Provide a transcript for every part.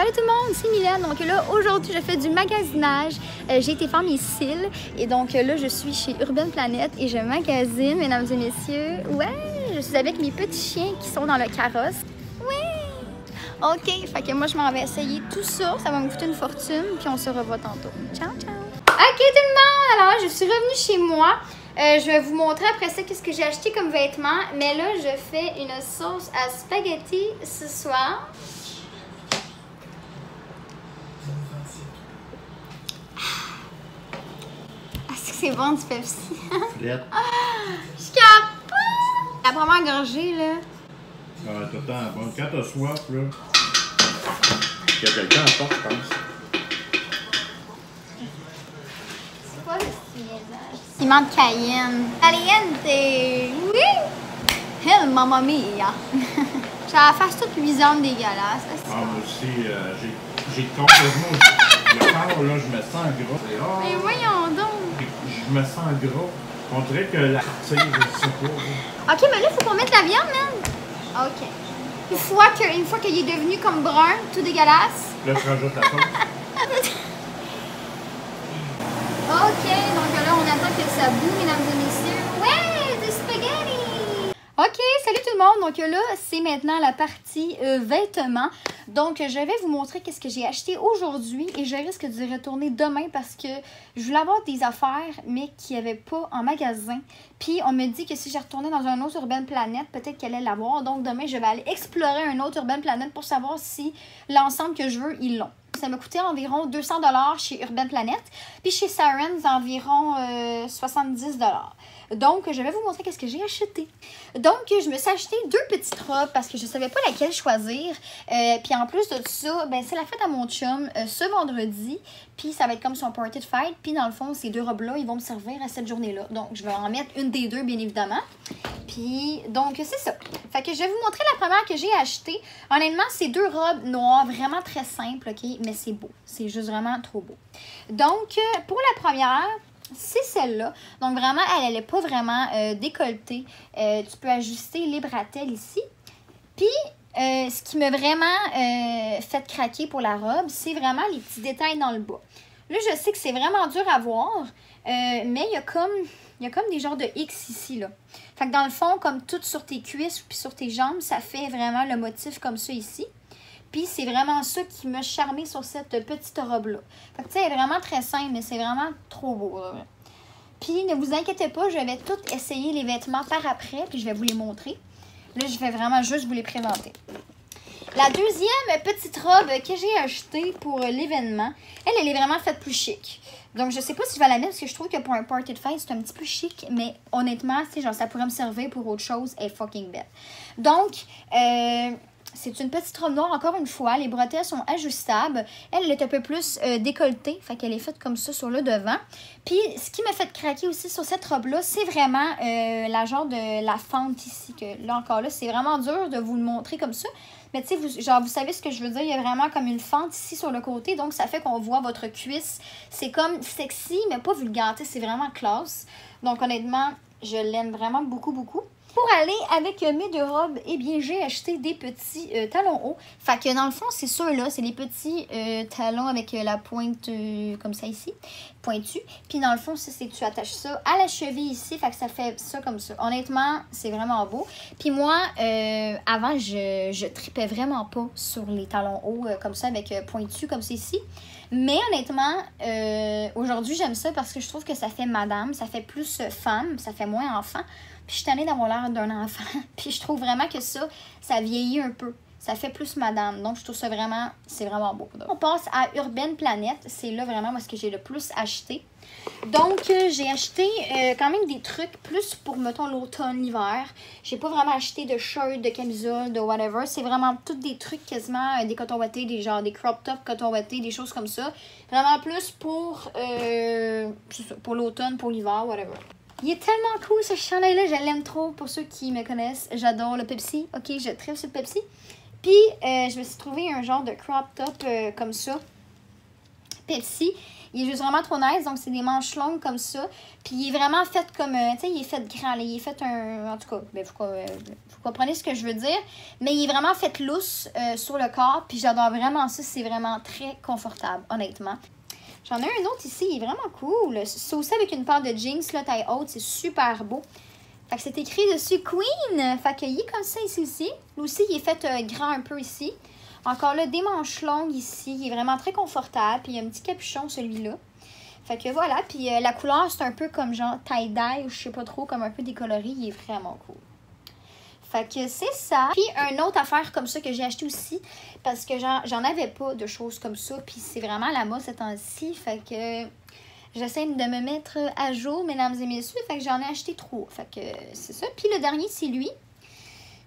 Salut tout le monde, c'est Mylène. Donc là, aujourd'hui, je fais du magasinage. J'ai été faire mes cils. Et donc là, je suis chez Urban Planet et je magasine, mesdames et messieurs. Ouais, je suis avec mes petits chiens qui sont dans le carrosse. Ouais! OK, fait que moi, je m'en vais essayer tout ça. Ça va me coûter une fortune, puis on se revoit tantôt. Ciao, ciao! OK tout le monde! Alors, je suis revenue chez moi. Je vais vous montrer après ça qu'est-ce que j'ai acheté comme vêtements. Mais là, je fais une sauce à spaghetti ce soir. C'est bon du Pepsi. Je capote! La première gorgée, là. Ah, t'attends, bon, quand t'as soif, là. Il y a quelqu'un à porte, je pense. C'est quoi le cinézage? Piment de Cayenne. Caliente! Oui! Hell, mamma mia! J'ai la face toute luisante dégueulasse. Ah, moi aussi, j'ai complètement. Le corps, là, je me sens gras. Oh, mais voyons donc! Je me sens gras. On dirait que la tire, je sais pas. Ok, mais là, il faut qu'on mette la viande, man. Ok. Une fois qu'il est devenu comme brun, tout dégueulasse. Là, je rajoute la sauce. Ok, donc là, on attend que ça boue, mesdames et messieurs. Ouais, du spaghetti! Ok, salut tout le monde. Donc là, c'est maintenant la partie vêtements. Donc, je vais vous montrer qu'est-ce que j'ai acheté aujourd'hui et je risque d'y retourner demain parce que je voulais avoir des affaires, mais qu'il n'y avait pas en magasin. Puis, on me dit que si je retournais dans un autre Urban Planet, peut-être qu'elle allait l'avoir. Donc, demain, je vais aller explorer un autre Urban Planet pour savoir si l'ensemble que je veux, ils l'ont. Ça m'a coûté environ 200 $ chez Urban Planet. Puis, chez Sirens, environ 70 $. Donc, je vais vous montrer qu'est-ce que j'ai acheté. Donc, je me suis acheté 2 petites robes parce que je ne savais pas laquelle choisir. Puis, en plus de ça, ben, c'est la fête à mon chum ce vendredi. Puis, ça va être comme son party de fête. Puis, dans le fond, ces 2 robes-là, ils vont me servir à cette journée-là. Donc, je vais en mettre une des 2, bien évidemment. Puis, donc, c'est ça. Fait que je vais vous montrer la première que j'ai achetée. Honnêtement, c'est 2 robes noires, vraiment très simples, OK? Mais c'est beau. C'est juste vraiment trop beau. Donc, pour la première... c'est celle-là. Donc, vraiment, elle n'est pas vraiment décolletée. Tu peux ajuster les bretelles ici. Puis, ce qui m'a vraiment fait craquer pour la robe, c'est vraiment les petits détails dans le bas. Là, je sais que c'est vraiment dur à voir, mais il y a comme des genres de X ici, là. Fait que dans le fond, comme tout sur tes cuisses puis sur tes jambes, ça fait vraiment le motif comme ça ici. Puis, c'est vraiment ça qui m'a charmé sur cette petite robe-là. Fait que, tu sais, elle est vraiment très simple, mais c'est vraiment trop beau, là. Puis, ne vous inquiétez pas, je vais tout essayer les vêtements par après, puis je vais vous les montrer. Là, je vais vraiment juste vous les présenter. La deuxième petite robe que j'ai achetée pour l'événement, elle est vraiment faite plus chic. Donc, je sais pas si je vais la mettre parce que je trouve que pour un party de fête, c'est un petit peu chic. Mais honnêtement, tu sais, genre, ça pourrait me servir pour autre chose. Elle est fucking belle. Donc, c'est une petite robe noire, encore une fois. Les bretelles sont ajustables. Elle est un peu plus décolletée. Fait qu'elle est faite comme ça sur le devant. Puis, ce qui m'a fait craquer aussi sur cette robe-là, c'est vraiment la genre de la fente ici. Que là, encore là, c'est vraiment dur de vous le montrer comme ça. Mais tu sais, vous savez ce que je veux dire. Il y a vraiment comme une fente ici sur le côté. Donc, ça fait qu'on voit votre cuisse. C'est comme sexy, mais pas vulgaire. C'est vraiment classe. Donc, honnêtement, je l'aime vraiment beaucoup, beaucoup. Pour aller avec mes 2 robes, eh bien, j'ai acheté des petits talons hauts. Fait que dans le fond, c'est ceux-là. C'est les petits talons avec la pointe comme ça ici, pointue. Puis dans le fond, tu attaches ça à la cheville ici. Fait que ça fait ça comme ça. Honnêtement, c'est vraiment beau. Puis moi, avant, je tripais vraiment pas sur les talons hauts comme ça, avec pointu comme ça ici. Mais honnêtement, aujourd'hui, j'aime ça parce que je trouve que ça fait madame, ça fait plus femme, ça fait moins enfant. Puis je suis tannée d'avoir l'air d'un enfant. Puis je trouve vraiment que ça vieillit un peu. Ça fait plus madame. Donc je trouve ça vraiment, c'est vraiment beau. On passe à Urban Planet. C'est là vraiment moi ce que j'ai le plus acheté. Donc j'ai acheté quand même des trucs plus pour, mettons, l'automne, l'hiver. J'ai pas vraiment acheté de shirts, de camisoles, de whatever. C'est vraiment tous des trucs quasiment, des cotons ouatés, des genres des crop tops cotons ouatés, des choses comme ça. Vraiment plus pour, pour l'automne, pour l'hiver, whatever. Il est tellement cool ce chandail-là, je l'aime trop pour ceux qui me connaissent. J'adore le Pepsi, ok, je tripe sur le Pepsi. Puis, je me suis trouvé un genre de crop top comme ça, Pepsi. Il est juste vraiment trop nice. Donc, c'est des manches longues comme ça. Puis, il est vraiment fait comme... tu sais, il est fait grand. Là. Il est fait un... En tout cas, ben, vous comprenez ce que je veux dire. Mais il est vraiment fait lousse sur le corps. Puis, j'adore vraiment ça. C'est vraiment très confortable, honnêtement. J'en ai un autre ici. Il est vraiment cool. C'est aussi avec une paire de jeans, là, taille haute. C'est super beau. Fait que c'est écrit dessus Queen. Fait qu'il est comme ça ici aussi. Lui aussi, il est fait grand un peu ici. Encore là, des manches longues ici. Il est vraiment très confortable. Puis il y a un petit capuchon, celui-là. Fait que voilà. Puis la couleur, c'est un peu comme genre tie-dye ou je sais pas trop, comme un peu décoloré. Il est vraiment cool. Fait que c'est ça. Puis une autre affaire comme ça que j'ai acheté aussi. Parce que j'en avais pas de choses comme ça. Puis c'est vraiment la mode ces temps-ci. Fait que j'essaie de me mettre à jour, mesdames et messieurs. Fait que j'en ai acheté 3. Fait que c'est ça. Puis le dernier, c'est lui.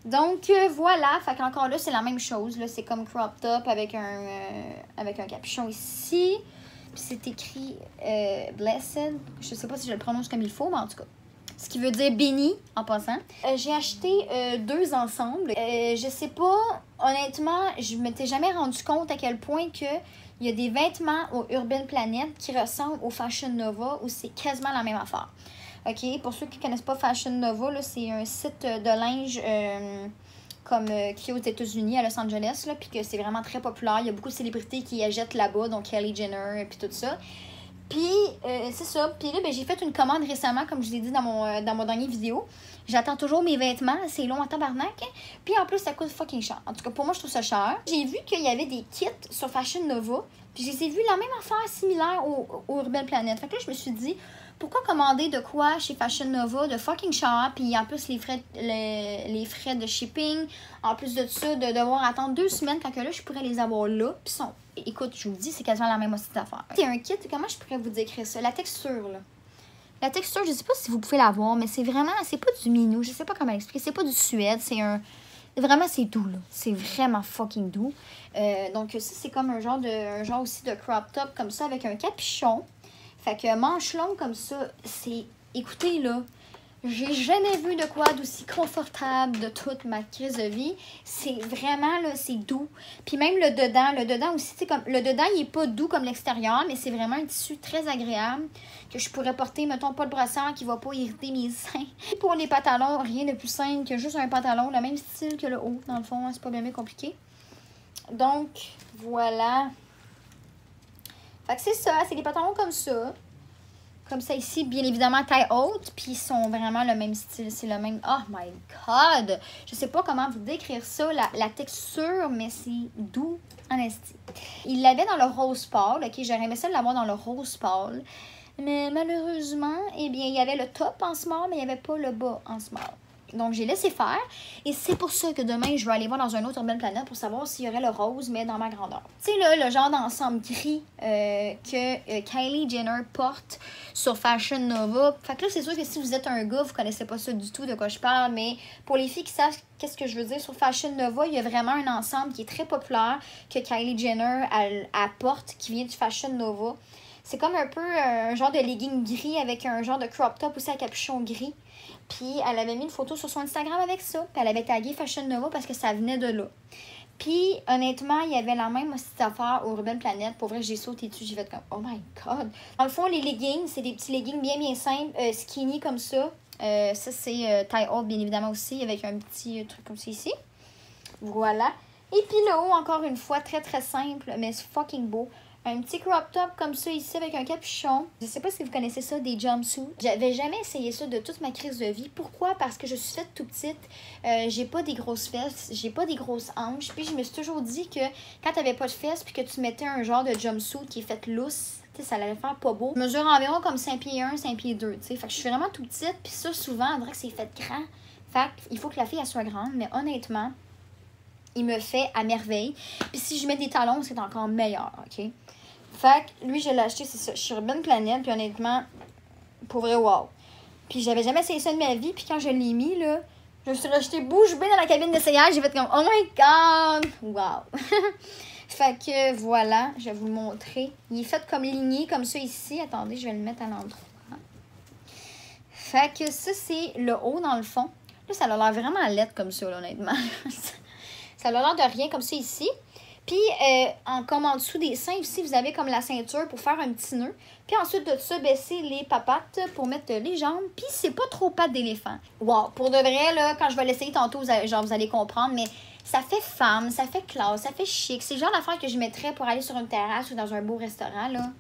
Donc, voilà. Fait qu'encore là, c'est la même chose. Là, c'est comme crop top avec un capuchon ici. Puis c'est écrit Blessed. Je sais pas si je le prononce comme il faut, mais en tout cas. Ce qui veut dire béni, en passant. J'ai acheté 2 ensemble. Je sais pas, honnêtement, je m'étais jamais rendu compte à quel point que il y a des vêtements au Urban Planet qui ressemblent au Fashion Nova où c'est quasiment la même affaire. OK, pour ceux qui ne connaissent pas Fashion Nova, c'est un site de linge qui est aux États-Unis, à Los Angeles, là, puis que c'est vraiment très populaire. Il y a beaucoup de célébrités qui achètent là-bas, donc Kylie Jenner, puis tout ça. Puis, c'est ça. Puis là, ben, j'ai fait une commande récemment, comme je l'ai dit dans mon dernier vidéo. J'attends toujours mes vêtements. C'est long en tabarnak. Puis en plus, ça coûte fucking cher. En tout cas, pour moi, je trouve ça cher. J'ai vu qu'il y avait des kits sur Fashion Nova. Puis je les ai vus la même affaire similaire au Urban Planet. Fait que là, je me suis dit, pourquoi commander de quoi chez Fashion Nova de fucking cher? Puis en plus, les frais de shipping. En plus de ça, de devoir attendre 2 semaines quand que là, je pourrais les avoir là. Puis écoute, je vous dis, c'est quasiment la même aussi d'affaires. C'est un kit, comment je pourrais vous décrire ça? La texture, là. La texture, je sais pas si vous pouvez la voir, mais c'est vraiment, c'est pas du minou, je sais pas comment l'expliquer. C'est pas du suède, vraiment, c'est doux, là. C'est vraiment fucking doux. Donc, ça, c'est comme un genre aussi de crop top, comme ça, avec un capuchon. Fait que manche longue comme ça, écoutez, là, j'ai jamais vu de quoi d'aussi confortable de toute ma crise de vie. C'est vraiment, là, c'est doux. Puis même le dedans aussi, c'est comme, le dedans, il est pas doux comme l'extérieur, mais c'est vraiment un tissu très agréable que je pourrais porter, mettons, pas le brassard qui va pas irriter mes seins. Et pour les pantalons, rien de plus simple que juste un pantalon, le même style que le haut, dans le fond, hein, c'est pas bien compliqué. Donc, voilà. Fait que c'est ça, c'est des pantalons comme ça. Comme ça ici, bien évidemment, taille haute. Puis ils sont vraiment le même style. C'est le même... Oh my God! Je sais pas comment vous décrire ça, la texture, mais c'est doux en esti. Il l'avait dans le rose pâle. OK, j'aurais aimé ça l'avoir dans le rose pâle. Mais malheureusement, eh bien, il y avait le top en small, mais il n'y avait pas le bas en small. Donc, j'ai laissé faire. Et c'est pour ça que demain, je vais aller voir dans un autre Urban Planet pour savoir s'il y aurait le rose, mais dans ma grandeur. Tu sais, là, le genre d'ensemble gris que Kylie Jenner porte sur Fashion Nova. Fait que là, c'est sûr que si vous êtes un gars, vous connaissez pas ça du tout de quoi je parle. Mais pour les filles qui savent qu'est-ce que je veux dire, sur Fashion Nova, il y a vraiment un ensemble qui est très populaire que Kylie Jenner, elle porte, qui vient du Fashion Nova. C'est comme un peu un genre de legging gris avec un genre de crop top aussi à capuchon gris. Puis elle avait mis une photo sur son Instagram avec ça. Puis elle avait tagué Fashion Nova parce que ça venait de là. Puis honnêtement, il y avait la même petite affaire au Urban Planet. Pour vrai, j'ai sauté dessus. J'ai fait comme oh my God. Dans le fond, les leggings, c'est des petits leggings bien simples, skinny comme ça. Ça, c'est taille haute, bien évidemment aussi, avec un petit truc comme ça ici. Voilà. Et puis le haut, encore une fois, très très simple, mais c'est fucking beau. Un petit crop top comme ça ici avec un capuchon. Je sais pas si vous connaissez ça, des jumpsuits. J'avais jamais essayé ça de toute ma crise de vie. Pourquoi? Parce que je suis faite tout petite. J'ai pas des grosses fesses. J'ai pas des grosses hanches. Puis je me suis toujours dit que quand t'avais pas de fesses puis que tu mettais un genre de jumpsuit qui est fait lousse, tu sais, ça allait faire pas beau. Je mesure environ comme 5 pieds 1, 5 pieds 2, tu sais. Fait que je suis vraiment tout petite. Puis ça, souvent, on dirait que c'est fait grand. Fait qu'il faut que la fille, elle soit grande. Mais honnêtement, il me fait à merveille. Puis si je mets des talons, c'est encore meilleur, OK? Fait que lui, je l'ai acheté, c'est ça. Je suis Urban Planet, puis honnêtement, pour vrai, wow. Puis j'avais jamais essayé ça de ma vie, puis quand je l'ai mis, là, je me suis rejetée bouche bée dans la cabine d'essayage. J'ai fait comme, oh my God! Wow! Fait que voilà, je vais vous le montrer. Il est fait comme ligné, comme ça ici. Attendez, je vais le mettre à l'endroit. Fait que ça, c'est le haut dans le fond. Là, ça a l'air vraiment laid comme ça, là, honnêtement. Ça a l'air de rien comme ça ici. Puis, comme en dessous des seins aussi, vous avez comme la ceinture pour faire un petit nœud. Puis ensuite de ça, baisser les papates pour mettre les jambes. Puis c'est pas trop pattes d'éléphant. Wow, pour de vrai, là, quand je vais l'essayer tantôt, vous allez comprendre, mais ça fait femme, ça fait classe, ça fait chic. C'est le genre d'affaire que je mettrais pour aller sur une terrasse ou dans un beau restaurant, là.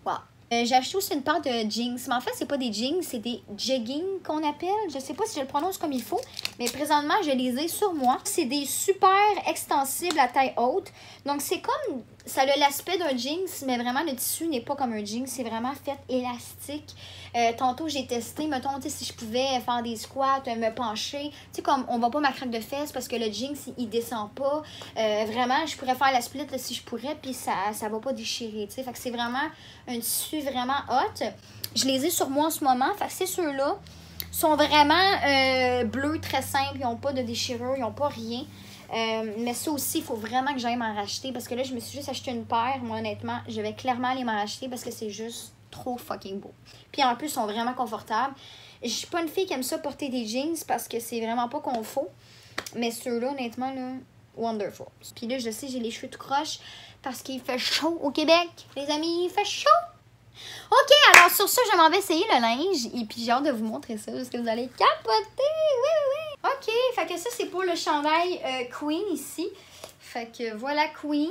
Wow. J'ai acheté aussi une paire de jeans. Mais en fait, c'est pas des jeans, c'est des jeggings qu'on appelle. Je sais pas si je le prononce comme il faut, mais présentement, je les ai sur moi. C'est des super extensibles à taille haute. Donc, c'est comme... Ça a l'aspect d'un jeans, mais vraiment, le tissu n'est pas comme un jeans. C'est vraiment fait élastique. Tantôt, j'ai testé, mettons, si je pouvais faire des squats, me pencher. Tu sais, comme on va pas ma craque de fesses parce que le jeans, il descend pas. Vraiment, je pourrais faire la split là, si je pourrais, puis ça va pas déchirer, tu sais. Fait que c'est vraiment un tissu vraiment hot. Je les ai sur moi en ce moment. Fait que c'est ceux-là. Sont vraiment bleus, très simples. Ils n'ont pas de déchirure, ils n'ont pas rien. Mais ça aussi, il faut vraiment que j'aille m'en racheter parce que là, je me suis juste acheté une paire. Moi, honnêtement, je vais clairement aller m'en racheter parce que c'est juste trop fucking beau. Puis en plus, ils sont vraiment confortables. Je suis pas une fille qui aime ça porter des jeans parce que c'est vraiment pas confort. Mais ceux-là, honnêtement, là, wonderful. Puis là, je sais, j'ai les cheveux tout croche parce qu'il fait chaud au Québec. Les amis, il fait chaud! OK, alors sur ça, je m'en vais essayer le linge. Et puis j'ai hâte de vous montrer ça parce que vous allez capoter. Oui. OK, fait que ça, c'est pour le chandail Queen ici. Fait que voilà Queen.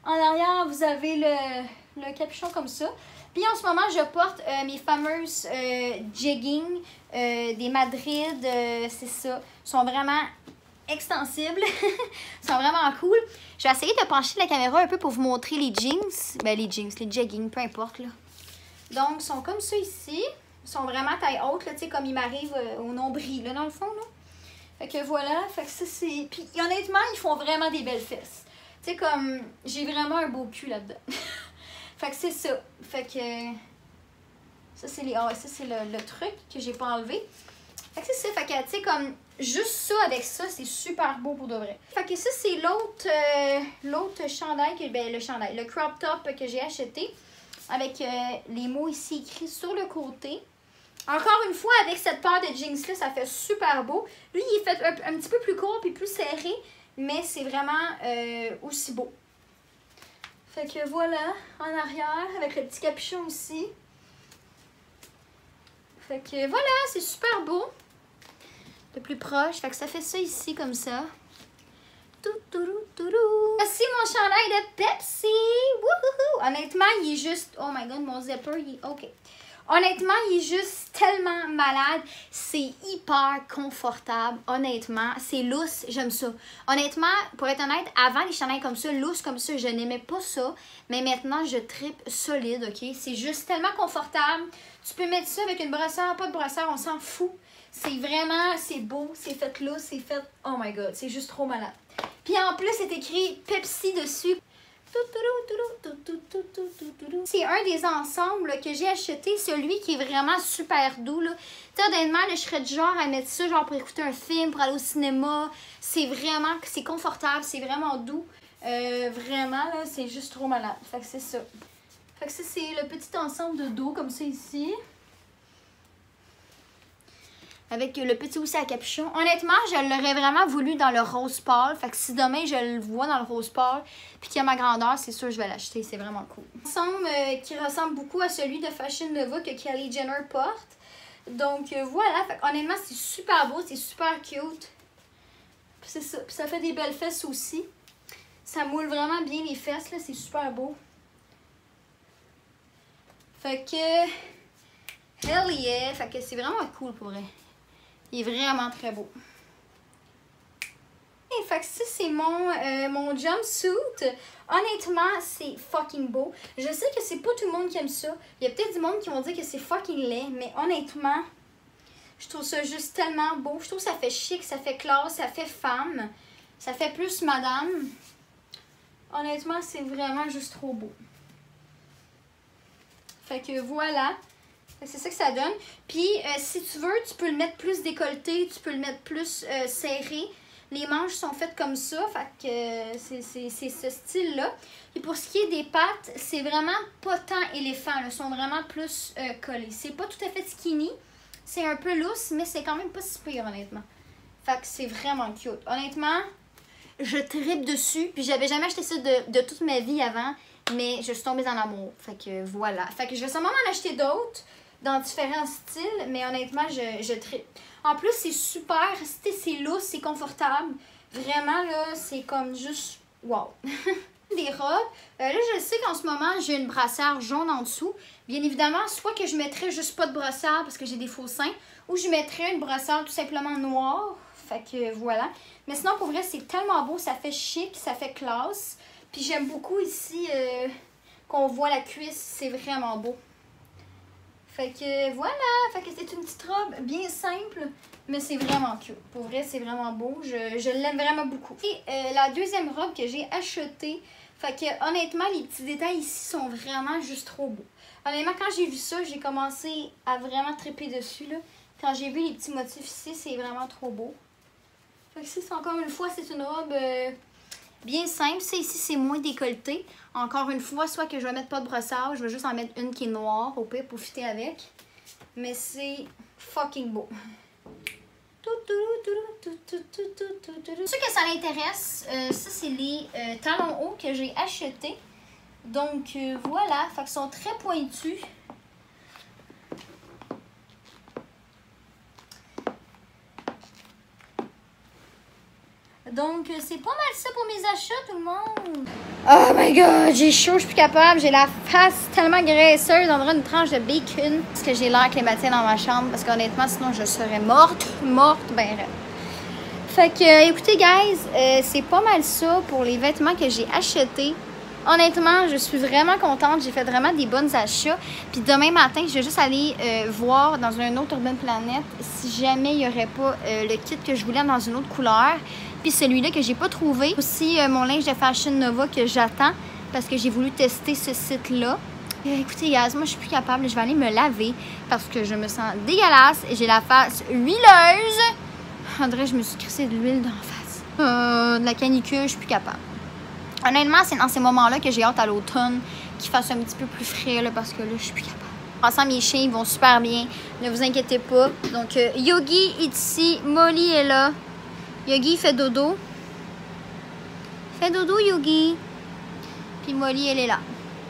En arrière, vous avez le capuchon comme ça. Puis en ce moment, je porte mes fameuses jeggings des Madrid. C'est ça. Ils sont vraiment extensibles. Ils sont vraiment cool. Je vais essayer de pencher la caméra un peu pour vous montrer les jeans. Ben les jeggings, peu importe là. Donc, ils sont comme ça ici. Ils sont vraiment taille haute, là, tu sais, comme ils m'arrivent au nombril, là, dans le fond, là. Fait que voilà, fait que ça, c'est... Puis honnêtement, ils font vraiment des belles fesses. Tu sais, comme, j'ai vraiment un beau cul là-dedans. Fait que c'est ça. Fait que... Ça, c'est le truc que j'ai pas enlevé. Fait que c'est ça. Fait que, tu sais, comme, juste ça avec ça, c'est super beau pour de vrai. Fait que ça, c'est l'autre chandail, le crop top que j'ai acheté. Avec les mots ici écrits sur le côté. Encore une fois, avec cette paire de jeans-là, ça fait super beau. Lui, il est fait un petit peu plus court puis plus serré, mais c'est vraiment aussi beau. Fait que voilà, en arrière, avec le petit capuchon aussi. Fait que voilà, c'est super beau. De plus proche, fait que ça fait ça ici, comme ça. Voici mon chandail de Pepsi. Wouhouhou. Honnêtement, il est juste... Oh my god, mon zipper, il est... OK. Honnêtement, il est juste tellement malade. C'est hyper confortable, honnêtement. C'est loose, j'aime ça. Honnêtement, pour être honnête, avant les chandails comme ça, loose comme ça, je n'aimais pas ça. Mais maintenant, je trippe solide, OK? C'est juste tellement confortable. Tu peux mettre ça avec une brassière, pas de brassière, on s'en fout. C'est vraiment, c'est beau, c'est fait loose, c'est fait... Oh my god, c'est juste trop malade. Puis en plus, c'est écrit Pepsi dessus. C'est un des ensembles que j'ai acheté, celui qui est vraiment super doux. Honnêtement, je serais du genre à mettre ça genre pour écouter un film, pour aller au cinéma. C'est vraiment, c'est confortable, c'est vraiment doux. Vraiment, là, c'est juste trop malade. Fait que c'est ça. Fait que ça, c'est le petit ensemble de dos comme ça ici. Avec le petit aussi à capuchon. Honnêtement, je l'aurais vraiment voulu dans le rose pâle. Fait que si demain je le vois dans le rose pâle puis qu'il y a ma grandeur, c'est sûr que je vais l'acheter. C'est vraiment cool. Ensemble qui ressemble beaucoup à celui de Fashion Nova que Kylie Jenner porte. Donc voilà. Fait que, honnêtement, c'est super beau. C'est super cute. C'est ça. Puis ça fait des belles fesses aussi. Ça moule vraiment bien les fesses. Là, c'est super beau. Fait que... Hell yeah! Fait que c'est vraiment cool pour vrai. Il est vraiment très beau. Et fait que ça, c'est mon jumpsuit. Honnêtement, c'est fucking beau. Je sais que c'est pas tout le monde qui aime ça. Il y a peut-être du monde qui vont dire que c'est fucking laid. Mais honnêtement, je trouve ça juste tellement beau. Je trouve que ça fait chic, ça fait classe, ça fait femme. Ça fait plus madame. Honnêtement, c'est vraiment juste trop beau. Fait que voilà. C'est ça que ça donne. Puis, si tu veux, tu peux le mettre plus décolleté, tu peux le mettre plus serré. Les manches sont faites comme ça, fait que c'est ce style-là. Et pour ce qui est des pattes, c'est vraiment pas tant éléphant, là. Ils sont vraiment plus collés. C'est pas tout à fait skinny, c'est un peu loose, mais c'est quand même pas si pire, honnêtement. Fait que c'est vraiment cute. Honnêtement, Je tripe dessus. Puis j'avais jamais acheté ça de toute ma vie avant. Mais je suis tombée dans l'amour. Fait que voilà. Fait que je vais sûrement en acheter d'autres dans différents styles. Mais honnêtement, je tripe. En plus, c'est super. C'est loose, c'est confortable. Vraiment, là, c'est comme juste... Wow! Des robes. Là, je sais qu'en ce moment, j'ai une brassière jaune en dessous. Bien évidemment, soit que je mettrais juste pas de brassière parce que j'ai des faux seins, ou je mettrais une brassière tout simplement noire. Fait que voilà. Mais sinon, pour vrai, c'est tellement beau. Ça fait chic, ça fait classe. Puis j'aime beaucoup ici qu'on voit la cuisse. C'est vraiment beau. Fait que voilà. Fait que c'est une petite robe bien simple. Mais c'est vraiment cute. Pour vrai, c'est vraiment beau. Je l'aime vraiment beaucoup. Et la deuxième robe que j'ai achetée. Fait que honnêtement, les petits détails ici sont vraiment juste trop beaux. Honnêtement, quand j'ai vu ça, j'ai commencé à vraiment triper dessus, là. Quand j'ai vu les petits motifs ici, c'est vraiment trop beau. Fait que ici, encore une fois, c'est une robe bien simple. Ça, ici, c'est moins décolleté. Encore une fois, soit que je vais mettre pas de brossard, je vais juste en mettre une qui est noire, au pire, pour fitter avec. Mais c'est fucking beau. Ceux que ça l'intéresse, ça c'est les talons hauts que j'ai achetés. Donc voilà, fait qu'ils sont très pointus. Donc c'est pas mal ça pour mes achats, tout le monde. Oh my god, j'ai chaud, je suis plus capable. J'ai la face tellement graisseuse, on dirait une tranche de bacon. Parce que j'ai l'air clématine dans ma chambre, parce qu'honnêtement, sinon je serais morte, ben raide. Fait que, écoutez, guys, c'est pas mal ça pour les vêtements que j'ai achetés. Honnêtement, je suis vraiment contente. J'ai fait vraiment des bons achats. Puis demain matin, je vais juste aller voir dans un autre Urban Planet si jamais il n'y aurait pas le kit que je voulais dans une autre couleur. Puis celui-là que j'ai pas trouvé. Aussi, mon linge de Fashion Nova que j'attends parce que j'ai voulu tester ce site-là. Écoutez, guys, moi, je suis plus capable. Je vais aller me laver parce que je me sens dégueulasse et j'ai la face huileuse. On dirait que je me suis crissé de l'huile dans la face. De la canicule, je suis plus capable. Honnêtement, c'est dans ces moments-là que j'ai hâte à l'automne qu'il fasse un petit peu plus frais là, parce que là, je suis plus capable. En passant, mes chiens, ils vont super bien. Ne vous inquiétez pas. Donc, Yogi est ici. Molly est là. Yogi fait dodo. Fais dodo, Yogi. Puis Molly, elle est là.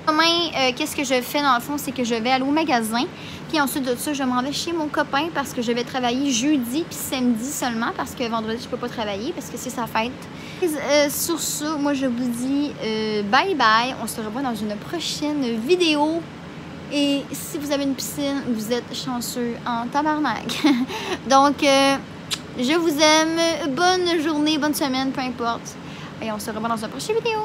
Demain, qu'est-ce que je fais dans le fond, c'est que je vais aller au magasin. Puis ensuite de ça, je m'en vais chez mon copain parce que je vais travailler jeudi puis samedi seulement parce que vendredi, je peux pas travailler parce que c'est sa fête. Sur ça, moi, je vous dis bye bye. On se revoit dans une prochaine vidéo. Et si vous avez une piscine, vous êtes chanceux en tabarnak. Donc, je vous aime. Bonne journée, bonne semaine, peu importe. Et on se revoit dans une prochaine vidéo.